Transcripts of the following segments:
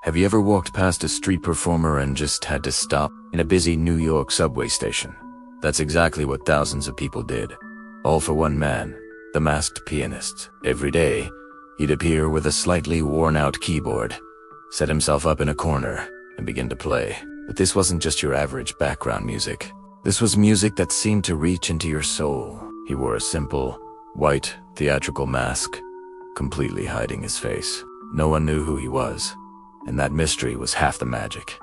Have you ever walked past a street performer and just had to stop in a busy New York subway station? That's exactly what thousands of people did. All for one man, the masked pianist. Every day, he'd appear with a slightly worn-out keyboard, set himself up in a corner, and begin to play. But this wasn't just your average background music. This was music that seemed to reach into your soul. He wore a simple, white, theatrical mask, completely hiding his face. No one knew who he was, and that mystery was half the magic.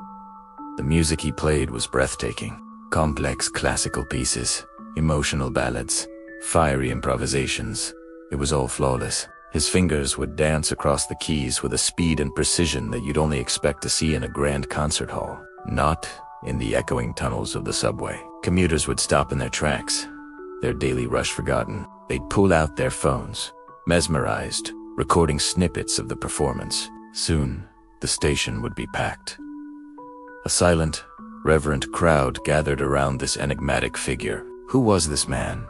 The music he played was breathtaking. Complex classical pieces, emotional ballads, fiery improvisations. It was all flawless. His fingers would dance across the keys with a speed and precision that you'd only expect to see in a grand concert hall, not in the echoing tunnels of the subway. Commuters would stop in their tracks, their daily rush forgotten. They'd pull out their phones, mesmerized, recording snippets of the performance. Soon, the station would be packed. A silent, reverent crowd gathered around this enigmatic figure. Who was this man?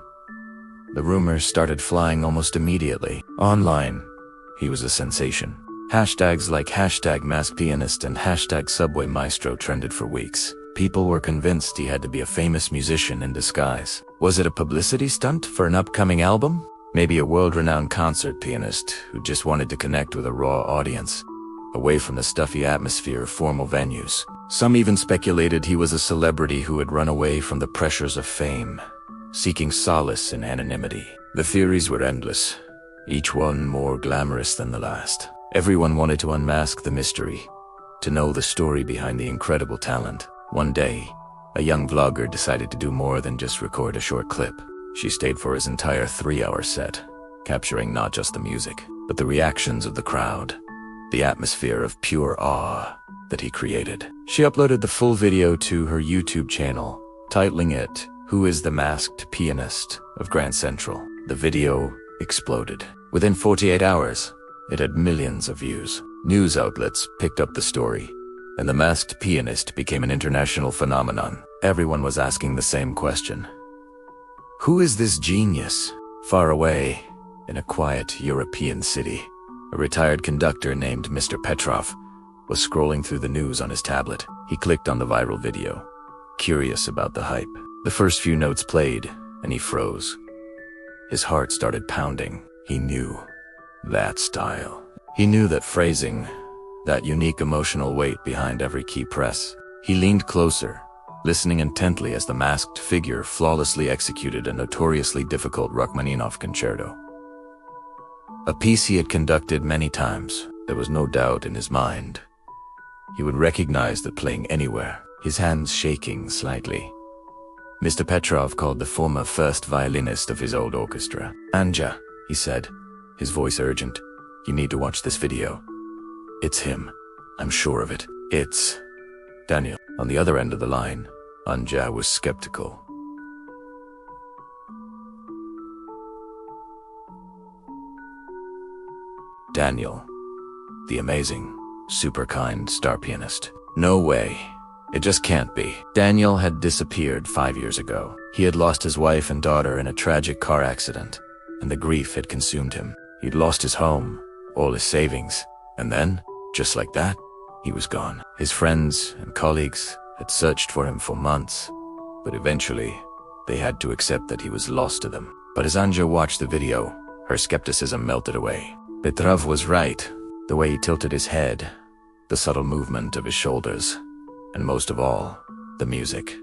The rumors started flying almost immediately. Online, he was a sensation. Hashtags like #MaskedPianist and #SubwayMaestro trended for weeks. People were convinced he had to be a famous musician in disguise. Was it a publicity stunt for an upcoming album? Maybe a world-renowned concert pianist who just wanted to connect with a raw audience, away from the stuffy atmosphere of formal venues. Some even speculated he was a celebrity who had run away from the pressures of fame, seeking solace in anonymity. The theories were endless, each one more glamorous than the last. Everyone wanted to unmask the mystery, to know the story behind the incredible talent. One day, a young vlogger decided to do more than just record a short clip. She stayed for his entire 3-hour set, capturing not just the music, but the reactions of the crowd, the atmosphere of pure awe that he created. She uploaded the full video to her YouTube channel, titling it, "Who is the Masked Pianist of Grand Central?" The video exploded. Within 48 hours, it had millions of views. News outlets picked up the story, and the masked pianist became an international phenomenon. Everyone was asking the same question. Who is this genius? Far away, in a quiet European city, a retired conductor named Mr. Petrov was scrolling through the news on his tablet. He clicked on the viral video, curious about the hype. The first few notes played, and he froze. His heart started pounding. He knew that style. He knew that phrasing, that unique emotional weight behind every key press. He leaned closer, listening intently as the masked figure flawlessly executed a notoriously difficult Rachmaninoff concerto. A piece he had conducted many times. There was no doubt in his mind. He would recognize the playing anywhere, his hands shaking slightly. Mr. Petrov called the former first violinist of his old orchestra. "Anja," he said, his voice urgent, "you need to watch this video. It's him. I'm sure of it. It's Daniel." On the other end of the line, Anja was skeptical. Daniel, the amazing, super kind star pianist. No way. It just can't be. Daniel had disappeared 5 years ago. He had lost his wife and daughter in a tragic car accident, and the grief had consumed him. He'd lost his home, all his savings, and then, just like that, he was gone. His friends and colleagues had searched for him for months, but eventually, they had to accept that he was lost to them. But as Anja watched the video, her skepticism melted away. Petrov was right. The way he tilted his head, the subtle movement of his shoulders, and most of all, the music.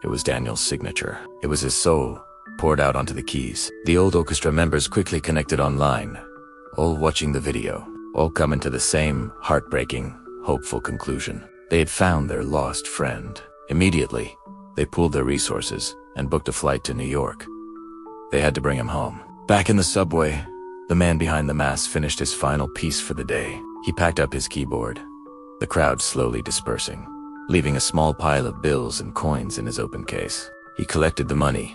It was Daniel's signature. It was his soul, poured out onto the keys. The old orchestra members quickly connected online, all watching the video, all coming to the same heartbreaking, hopeful conclusion. They had found their lost friend. Immediately, they pooled their resources and booked a flight to New York. They had to bring him home. Back in the subway, the man behind the mask finished his final piece for the day. He packed up his keyboard, the crowd slowly dispersing, leaving a small pile of bills and coins in his open case. He collected the money,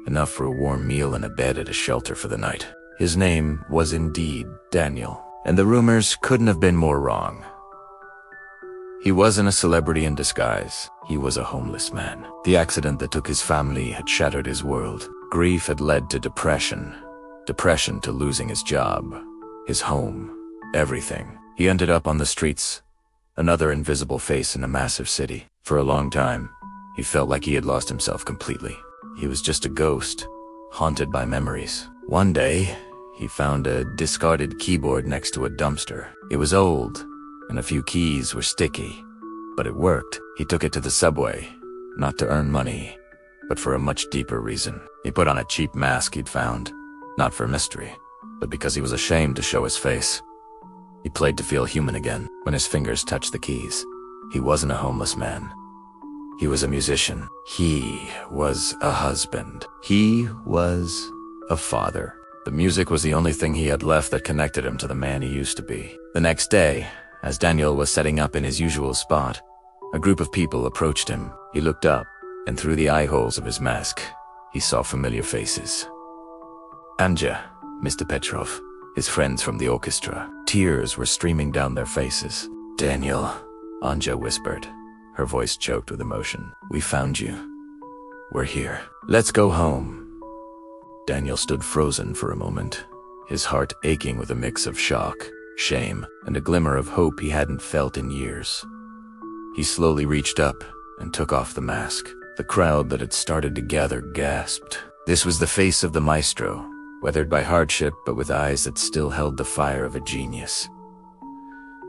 enough for a warm meal and a bed at a shelter for the night. His name was indeed Daniel, and the rumors couldn't have been more wrong. He wasn't a celebrity in disguise. He was a homeless man. The accident that took his family had shattered his world. Grief had led to depression to losing his job, his home, everything. He ended up on the streets, another invisible face in a massive city. For a long time, he felt like he had lost himself completely. He was just a ghost, haunted by memories. One day, he found a discarded keyboard next to a dumpster. It was old, and a few keys were sticky, but it worked. He took it to the subway, not to earn money, but for a much deeper reason. He put on a cheap mask he'd found, not for mystery, but because he was ashamed to show his face. He played to feel human again. When his fingers touched the keys, he wasn't a homeless man. He was a musician. He was a husband. He was a father. The music was the only thing he had left that connected him to the man he used to be. The next day, as Daniel was setting up in his usual spot, a group of people approached him. He looked up, and through the eye holes of his mask, he saw familiar faces. Anja, Mr. Petrov, his friends from the orchestra. Tears were streaming down their faces. "Daniel," Anja whispered, her voice choked with emotion. "We found you. We're here. Let's go home." Daniel stood frozen for a moment, his heart aching with a mix of shock, shame, and a glimmer of hope he hadn't felt in years. He slowly reached up and took off the mask. The crowd that had started to gather gasped. This was the face of the maestro, weathered by hardship but with eyes that still held the fire of a genius.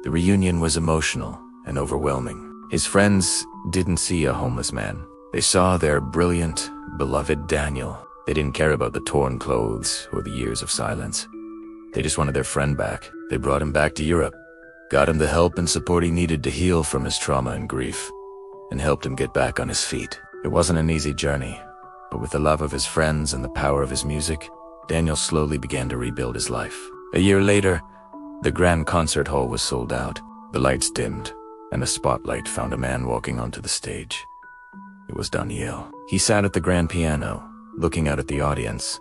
The reunion was emotional and overwhelming. His friends didn't see a homeless man. They saw their brilliant, beloved Daniel. They didn't care about the torn clothes or the years of silence. They just wanted their friend back. They brought him back to Europe, got him the help and support he needed to heal from his trauma and grief, and helped him get back on his feet. It wasn't an easy journey, but with the love of his friends and the power of his music, Daniel slowly began to rebuild his life. A year later, the grand concert hall was sold out. The lights dimmed, and a spotlight found a man walking onto the stage. It was Daniel. He sat at the grand piano, looking out at the audience,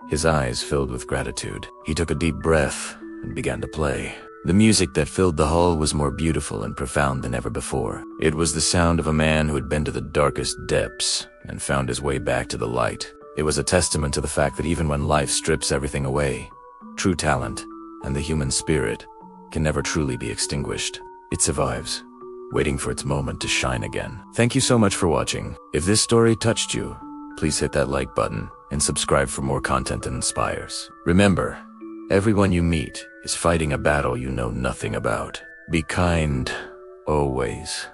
his eyes filled with gratitude. He took a deep breath and began to play. The music that filled the hall was more beautiful and profound than ever before. It was the sound of a man who had been to the darkest depths and found his way back to the light. It was a testament to the fact that even when life strips everything away, true talent and the human spirit can never truly be extinguished. It survives, waiting for its moment to shine again. Thank you so much for watching. If this story touched you, please hit that like button and subscribe for more content that inspires. Remember, everyone you meet is fighting a battle you know nothing about. Be kind, always.